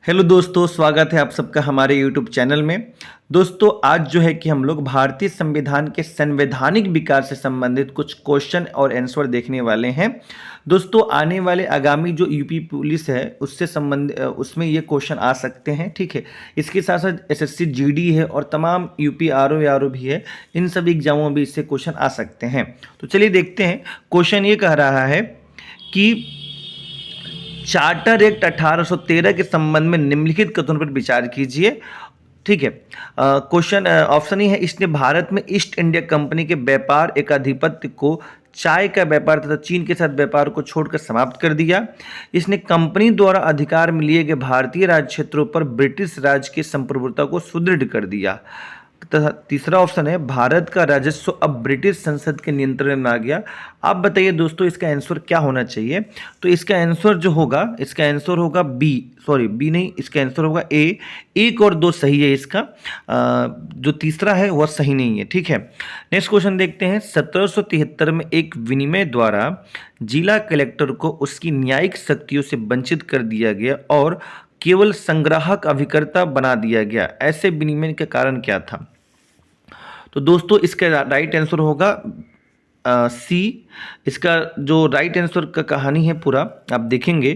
Hello दोस्तों, स्वागत है आप सबका हमारे यूट्यूब चैनल में। दोस्तों, आज जो है कि हम लोग भारतीय संविधान के संवैधानिक विकास से संबंधित कुछ क्वेश्चन और आंसर देखने वाले हैं। दोस्तों, आने वाले आगामी जो यूपी पुलिस है उससे संबंधित उसमें ये क्वेश्चन आ सकते हैं, ठीक है। इसके साथ साथ एसएससी जीडी है और तमाम यूपी आरओ भी है, इन सभी एग्जामों में भी इससे क्वेश्चन आ सकते हैं। तो चलिए देखते हैं। क्वेश्चन ये कह रहा है कि चार्टर एक्ट 1813 के संबंध में निम्नलिखित कथनों पर विचार कीजिए। ठीक है। क्वेश्चन ऑप्शन ही है, इसने भारत में ईस्ट इंडिया कंपनी के व्यापार एकाधिपत्य को चाय का व्यापार तथा चीन के साथ व्यापार को छोड़कर समाप्त कर दिया। इसने कंपनी द्वारा अधिकार में लिए गए भारतीय राज्य क्षेत्रों पर ब्रिटिश राज की संप्रभुता को सुदृढ़ कर दिया। तथा तीसरा ऑप्शन है, भारत का राजस्व अब ब्रिटिश संसद के नियंत्रण में आ गया। आप बताइए दोस्तों, इसका आंसर क्या होना चाहिए। तो इसका आंसर जो होगा, इसका आंसर होगा बी, सॉरी बी नहीं, इसका आंसर होगा ए। एक और दो सही है इसका, जो तीसरा है वह सही नहीं है, ठीक है। नेक्स्ट क्वेश्चन देखते हैं। 1773 में एक विनिमय द्वारा जिला कलेक्टर को उसकी न्यायिक शक्तियों से वंचित कर दिया गया और केवल संग्राहक अभिकर्ता बना दिया गया। ऐसे विनिमय का कारण क्या था। तो दोस्तों, इसका राइट आंसर होगा सी। इसका जो राइट आंसर का कहानी है पूरा आप देखेंगे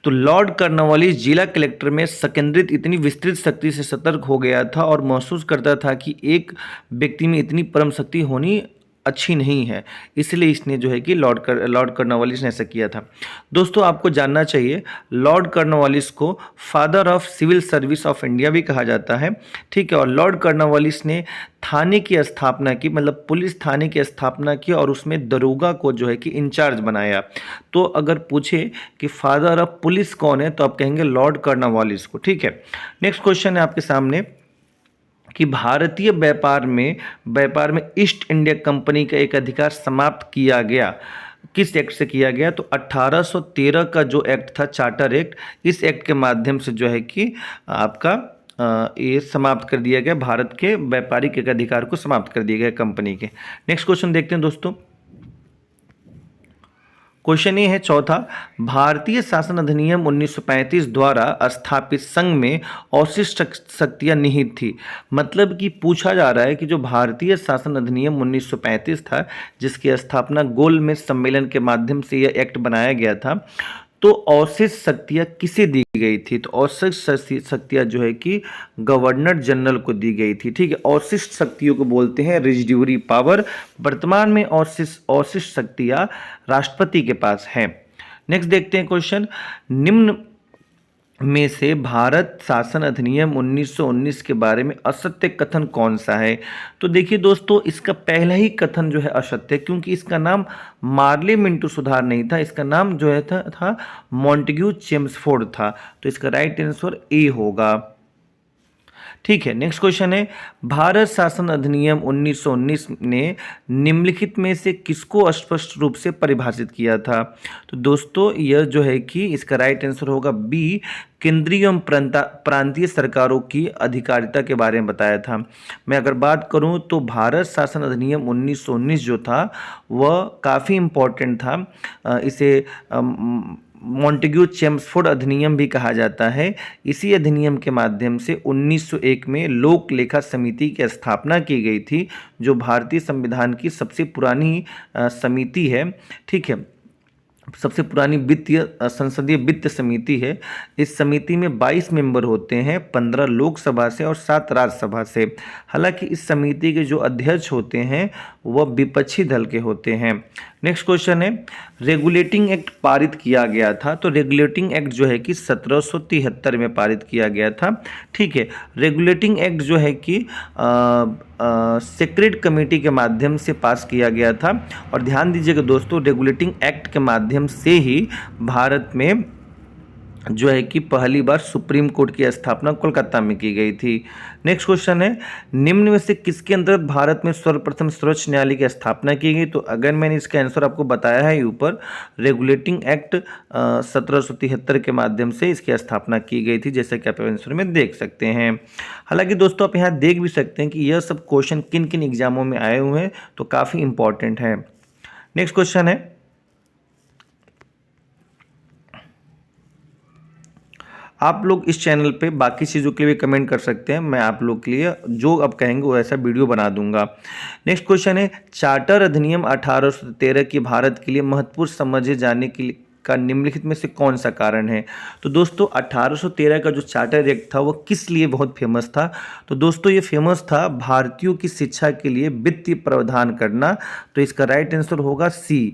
तो लॉर्ड कॉर्नवालिस जिला कलेक्टर में संकेंद्रित इतनी विस्तृत शक्ति से सतर्क हो गया था और महसूस करता था कि एक व्यक्ति में इतनी परम शक्ति होनी अच्छी नहीं है, इसलिए इसने जो है कि लॉर्ड कॉर्नवालिस ने ऐसा किया था। दोस्तों, आपको जानना चाहिए, लॉर्ड कॉर्नवालिस को father of civil service of India भी कहा जाता है, ठीक है। और लॉर्ड कॉर्नवालिस ने थाने की स्थापना की, मतलब पुलिस थाने की स्थापना की और उसमें दरोगा को जो है कि इंचार्ज बनाया। तो अगर पूछे कि फादर ऑफ पुलिस कौन है तो आप कहेंगे लॉर्ड कॉर्नवालिस को, ठीक है। नेक्स्ट क्वेश्चन है आपके सामने कि भारतीय व्यापार में ईस्ट इंडिया कंपनी का एक अधिकार समाप्त किया गया, किस एक्ट से किया गया। तो 1813 का जो एक्ट था, चार्टर एक्ट, इस एक्ट के माध्यम से जो है कि आपका ये समाप्त कर दिया गया, भारत के व्यापारिक एक अधिकार को समाप्त कर दिया गया कंपनी के। नेक्स्ट क्वेश्चन देखते हैं दोस्तों। क्वेश्चन ये है चौथा, भारतीय शासन अधिनियम 1935 द्वारा स्थापित संघ में अवशिष्ट शक्तियां निहित थी। मतलब कि पूछा जा रहा है कि जो भारतीय शासन अधिनियम 1935 था, जिसकी स्थापना गोलमेज सम्मेलन के माध्यम से यह एक्ट बनाया गया था, तो अवशिष्ट शक्तियां किसे दी गई थी। तो अवशिष्ट शक्तियां जो है कि गवर्नर जनरल को दी गई थी, ठीक है। अवशिष्ट शक्तियों को बोलते हैं रेजिड्यूरी पावर। वर्तमान में अवशिष्ट शक्तियां राष्ट्रपति के पास हैं। नेक्स्ट देखते हैं क्वेश्चन, निम्न में से भारत शासन अधिनियम 1919 के बारे में असत्य कथन कौन सा है। तो देखिए दोस्तों, इसका पहला ही कथन जो है असत्य, क्योंकि इसका नाम मार्ले मिंटो सुधार नहीं था, इसका नाम जो है था मॉन्टेग्यू चेम्सफोर्ड था। तो इसका राइट आंसर ए होगा, ठीक है। नेक्स्ट क्वेश्चन है, भारत शासन अधिनियम 1919 ने निम्नलिखित में से किसको स्पष्ट रूप से परिभाषित किया था। तो दोस्तों, यह जो है कि इसका राइट आंसर होगा बी, केंद्रीय एवं प्रांतीय सरकारों की अधिकारिता के बारे में बताया था। मैं अगर बात करूं तो भारत शासन अधिनियम 1919 जो था वह काफ़ी इम्पोर्टेंट था। इसे मॉन्टेग्यू चेम्सफोर्ड अधिनियम भी कहा जाता है। इसी अधिनियम के माध्यम से 1901 में लोक लेखा समिति की स्थापना की गई थी, जो भारतीय संविधान की सबसे पुरानी समिति है, ठीक है। सबसे पुरानी संसदीय वित्त समिति है। इस समिति में 22 मेंबर होते हैं, 15 लोकसभा से और 7 राज्यसभा से। हालांकि इस समिति के जो अध्यक्ष होते हैं वह विपक्षी दल के होते हैं। नेक्स्ट क्वेश्चन है, रेगुलेटिंग एक्ट पारित किया गया था। तो रेगुलेटिंग एक्ट जो है कि 1773 में पारित किया गया था, ठीक है। रेगुलेटिंग एक्ट जो है कि सेक्रेट कमेटी के माध्यम से पास किया गया था। और ध्यान दीजिएगा दोस्तों, रेगुलेटिंग एक्ट के माध्यम से ही भारत में जो है कि पहली बार सुप्रीम कोर्ट की स्थापना कोलकाता में की गई थी। नेक्स्ट क्वेश्चन है, निम्न में से किसके अंतर्गत भारत में सर्वप्रथम सर्वोच्च न्यायालय की स्थापना की गई। तो अगर मैंने इसका आंसर आपको बताया है ऊपर, रेगुलेटिंग एक्ट 1773 के माध्यम से इसकी स्थापना की गई थी, जैसे कि आप आंसर में देख सकते हैं। हालांकि दोस्तों, आप यहाँ देख भी सकते हैं कि यह सब क्वेश्चन किन किन एग्जामों में आए हुए हैं, तो काफ़ी इंपॉर्टेंट है। नेक्स्ट क्वेश्चन है, आप लोग इस चैनल पे बाकी चीज़ों के लिए भी कमेंट कर सकते हैं, मैं आप लोग के लिए जो अब कहेंगे वो ऐसा वीडियो बना दूंगा। नेक्स्ट क्वेश्चन है, चार्टर अधिनियम 1813 की भारत के लिए महत्वपूर्ण समझे जाने के लिए का निम्नलिखित में से कौन सा कारण है? तो दोस्तों 1813 का जो चार्टर एक्ट था वो किस लिए बहुत फेमस था? तो दोस्तों ये फेमस था भारतीयों की शिक्षा के लिए वित्तीय प्रावधान करना। तो इसका राइट आंसर होगा सी।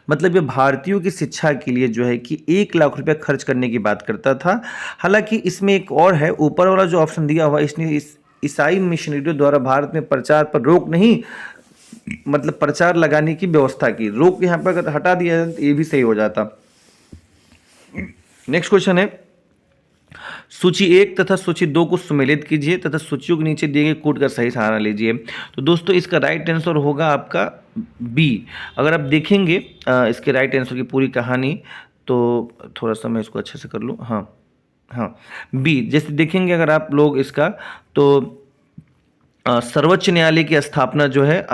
मतलब ये भारतीयों की शिक्षा के लिए जो है कि 1 लाख रुपया खर्च करने की बात करता था। हालांकि इसमें एक और है, ऊपर वाला जो ऑप्शन दिया हुआ इसने ईसाई मिशनरियों द्वारा भारत में प्रचार पर रोक नहीं, मतलब प्रचार लगाने की व्यवस्था की। रोक यहाँ पर अगर हटा दिया जाए तो ये भी सही हो जाता। नेक्स्ट क्वेश्चन है, सूची 1 तथा सूची 2 को सुमेलित कीजिए तथा सूचियों के नीचे दिए गए कोड का सही सहारा लीजिए। तो दोस्तों इसका राइट आंसर होगा आपका बी। अगर आप देखेंगे इसके राइट आंसर की पूरी कहानी, तो थोड़ा सा मैं इसको अच्छे से कर लूँ। हाँ हाँ, बी। जैसे देखेंगे अगर आप लोग इसका, तो सर्वोच्च न्यायालय की स्थापना जो है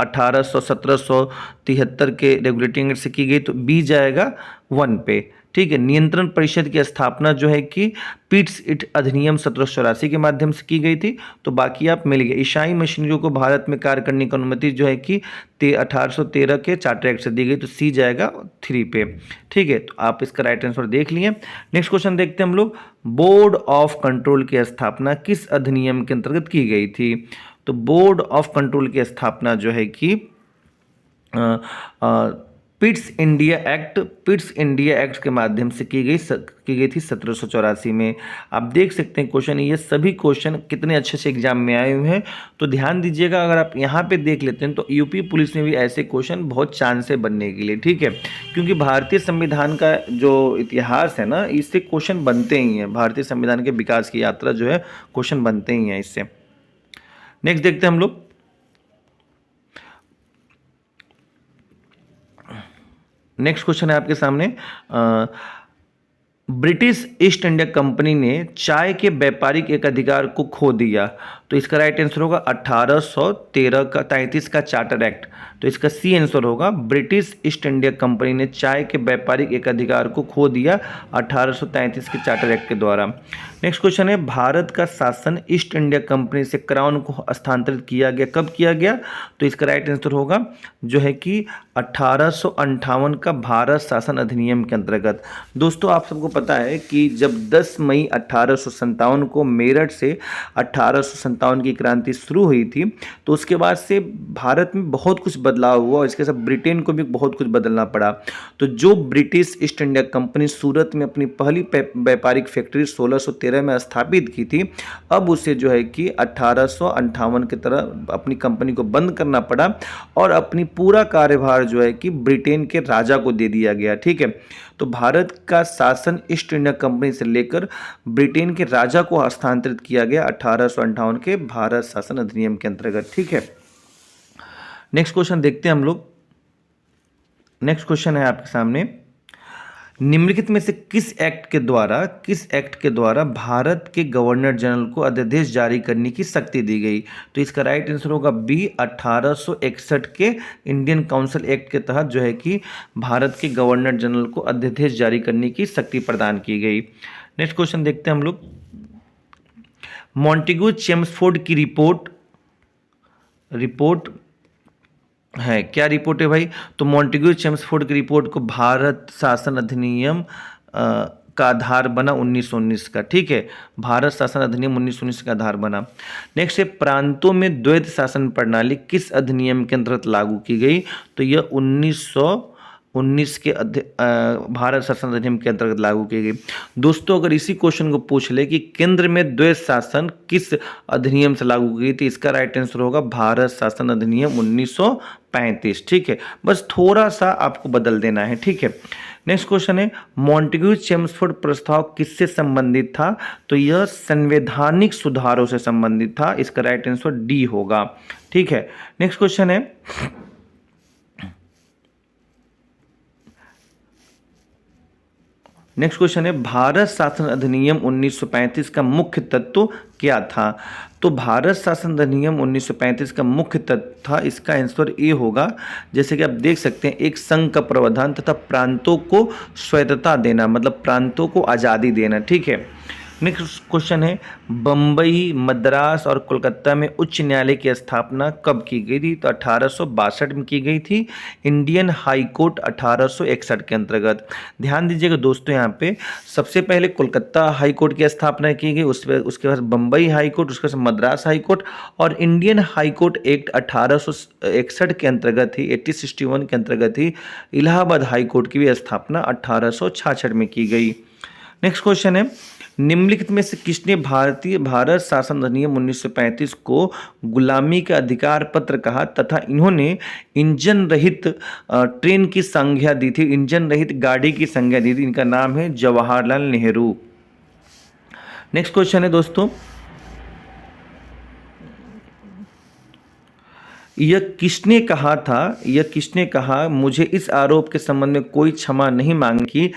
1773 के रेगुलेटिंग एक्ट से की गई, तो बी जाएगा 1 पे। ठीक है। नियंत्रण परिषद की स्थापना जो है कि पीट्स इट अधिनियम 1784 के माध्यम से की गई थी, तो बाकी आप मिल गए। ईसाई मिशनरियों को भारत में कार्य करने की अनुमति जो है कि 1813 के चार्टर एक्ट से दी गई, तो सी जाएगा 3 पे। ठीक है, तो आप इसका राइट आंसर देख लिए। नेक्स्ट क्वेश्चन देखते हैं हम लोग, बोर्ड ऑफ कंट्रोल की स्थापना किस अधिनियम के अंतर्गत की गई थी? तो बोर्ड ऑफ कंट्रोल की स्थापना जो है कि पिट्स इंडिया एक्ट के माध्यम से की गई थी 1784 में। आप देख सकते हैं क्वेश्चन, ये सभी क्वेश्चन कितने अच्छे से एग्जाम में आए हुए हैं। तो ध्यान दीजिएगा, अगर आप यहाँ पे देख लेते हैं तो यूपी पुलिस में भी ऐसे क्वेश्चन बहुत चांस है बनने के लिए। ठीक है, क्योंकि भारतीय संविधान का जो इतिहास है ना, इससे क्वेश्चन बनते ही हैं। भारतीय संविधान के विकास की यात्रा जो है क्वेश्चन बनते ही हैं इससे। नेक्स्ट देखते हैं हम लोग, नेक्स्ट क्वेश्चन है आपके सामने, ब्रिटिश ईस्ट इंडिया कंपनी ने चाय के व्यापारिक एकाधिकार को खो दिया। तो इसका राइट आंसर होगा 1833 का चार्टर एक्ट। तो इसका सी आंसर होगा, ब्रिटिश ईस्ट इंडिया कंपनी ने चाय के व्यापारिक एकाधिकार को खो दिया 1833 के चार्टर एक्ट के द्वारा। नेक्स्ट क्वेश्चन है, भारत का शासन ईस्ट इंडिया कंपनी से क्राउन को हस्तांतरित किया गया, कब किया गया? तो इसका राइट आंसर होगा जो है कि 1858 का भारत शासन अधिनियम के अंतर्गत। दोस्तों आप सबको पता है कि जब 10 मई 1857 को मेरठ से 1857 की क्रांति शुरू हुई थी, तो उसके बाद से भारत में बहुत कुछ बदलाव हुआ और इसके साथ ब्रिटेन को भी बहुत कुछ बदलना पड़ा। तो जो ब्रिटिश ईस्ट इंडिया कंपनी सूरत में अपनी पहली व्यापारिक फैक्ट्री 1613 में स्थापित की थी, अब उसे जो है कि 1858 की तरह अपनी कंपनी को बंद करना पड़ा और अपनी पूरा कार्यभार जो है कि ब्रिटेन के राजा को दे दिया गया। ठीक है, तो भारत का शासन ईस्ट इंडिया कंपनी से लेकर ब्रिटेन के राजा को हस्तांतरित किया गया 1858 के भारत शासन अधिनियम के अंतर्गत। ठीक है, नेक्स्ट क्वेश्चन देखते हैं हम लोग। नेक्स्ट क्वेश्चन है आपके सामने, निम्नलिखित में से किस एक्ट के द्वारा भारत के गवर्नर जनरल को अध्यादेश जारी करने की शक्ति दी गई? तो इसका राइट आंसर होगा बी, 1861 के इंडियन काउंसिल एक्ट के तहत जो है कि भारत के गवर्नर जनरल को अध्यादेश जारी करने की शक्ति प्रदान की गई। नेक्स्ट क्वेश्चन देखते हैं हम लोग, मॉन्टेग्यू चेम्सफोर्ड की रिपोर्ट है, क्या रिपोर्ट है भाई? तो मॉन्टेग्यू चेम्सफोर्ड की रिपोर्ट को भारत शासन अधिनियम का आधार बना 1919 का। ठीक है, भारत शासन अधिनियम 1919 का आधार बना। नेक्स्ट है, प्रांतों में द्वैत शासन प्रणाली किस अधिनियम के अंतर्गत लागू की गई? तो यह 1919 के भारत शासन अधिनियम के अंतर्गत लागू की गई। दोस्तों अगर इसी क्वेश्चन को पूछ ले कि केंद्र में द्वैत शासन किस अधिनियम से लागू की गई, तो इसका राइट आंसर होगा भारत शासन अधिनियम 1935। ठीक है, बस थोड़ा सा आपको बदल देना है। ठीक है, नेक्स्ट क्वेश्चन है, मॉन्टेग्यू चेम्सफोर्ड प्रस्ताव किससे संबंधित था? तो यह संवैधानिक सुधारों से संबंधित था। इसका राइट आंसर डी होगा। ठीक है, नेक्स्ट क्वेश्चन है, भारत शासन अधिनियम 1935 का मुख्य तत्व क्या था? तो भारत शासन अधिनियम 1935 का मुख्य तत्व था, इसका आंसर ए होगा। जैसे कि आप देख सकते हैं, एक संघ का प्रावधान तथा प्रांतों को स्वायत्तता देना, मतलब प्रांतों को आज़ादी देना। ठीक है, नेक्स्ट क्वेश्चन है, बम्बई, मद्रास और कोलकाता में उच्च न्यायालय की स्थापना कब की गई थी? तो 1862 में की गई थी। इंडियन हाई कोर्ट 1861 के अंतर्गत। ध्यान दीजिएगा दोस्तों, यहाँ पे सबसे पहले कोलकाता हाई कोर्ट की स्थापना की गई, उसके बाद बम्बई हाई कोर्ट, उसके बाद मद्रास हाई कोर्ट, और इंडियन हाई कोर्ट एक्ट 1861 के अंतर्गत ही, 1861 के अंतर्गत ही इलाहाबाद हाई कोर्ट की भी स्थापना 1866 में की गई। नेक्स्ट क्वेश्चन है, निम्नलिखित में से किसने भारत शासन अधिनियम 1935 को गुलामी का अधिकार पत्र कहा तथा इन्होंने इंजन रहित ट्रेन की संज्ञा दी थी, इंजन रहित गाड़ी की संज्ञा दी थी? इनका नाम है जवाहरलाल नेहरू। नेक्स्ट क्वेश्चन है दोस्तों, यह किसने कहा मुझे इस आरोप के संबंध में कोई क्षमा नहीं मांगने की?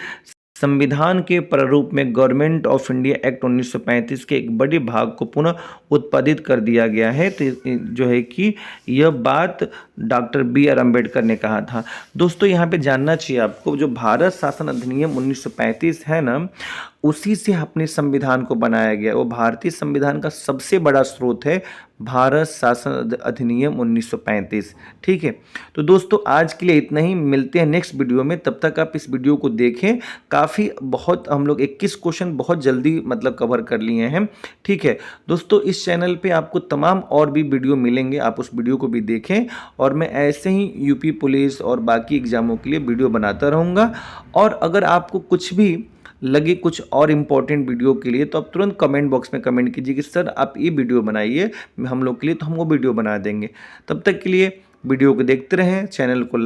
संविधान के प्रारूप में गवर्नमेंट ऑफ इंडिया एक्ट 1935 के एक बड़े भाग को पुनः उत्पादित कर दिया गया है। तो जो है कि यह बात डॉक्टर बी.आर. अम्बेडकर ने कहा था। दोस्तों यहाँ पे जानना चाहिए आपको, जो भारत शासन अधिनियम 1935 है ना, उसी से अपने संविधान को बनाया गया। वो भारतीय संविधान का सबसे बड़ा स्रोत है भारत शासन अधिनियम 1935। ठीक है, तो दोस्तों आज के लिए इतना ही, मिलते हैं नेक्स्ट वीडियो में। तब तक आप इस वीडियो को देखें, काफ़ी बहुत हम लोग 21 क्वेश्चन बहुत जल्दी मतलब कवर कर लिए हैं। ठीक है दोस्तों, इस चैनल पे आपको तमाम और भी वीडियो मिलेंगे, आप उस वीडियो को भी देखें, और मैं ऐसे ही यूपी पुलिस और बाकी एग्जामों के लिए वीडियो बनाता रहूँगा। और अगर आपको कुछ भी लगे कुछ और इम्पोर्टेंट वीडियो के लिए, तो आप तुरंत कमेंट बॉक्स में कमेंट कीजिए कि सर आप ये वीडियो बनाइए हम लोग के लिए, तो हम वो वीडियो बना देंगे। तब तक के लिए वीडियो को देखते रहें, चैनल को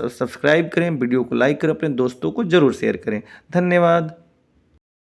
सब्सक्राइब करें, वीडियो को लाइक करें, अपने दोस्तों को ज़रूर शेयर करें। धन्यवाद।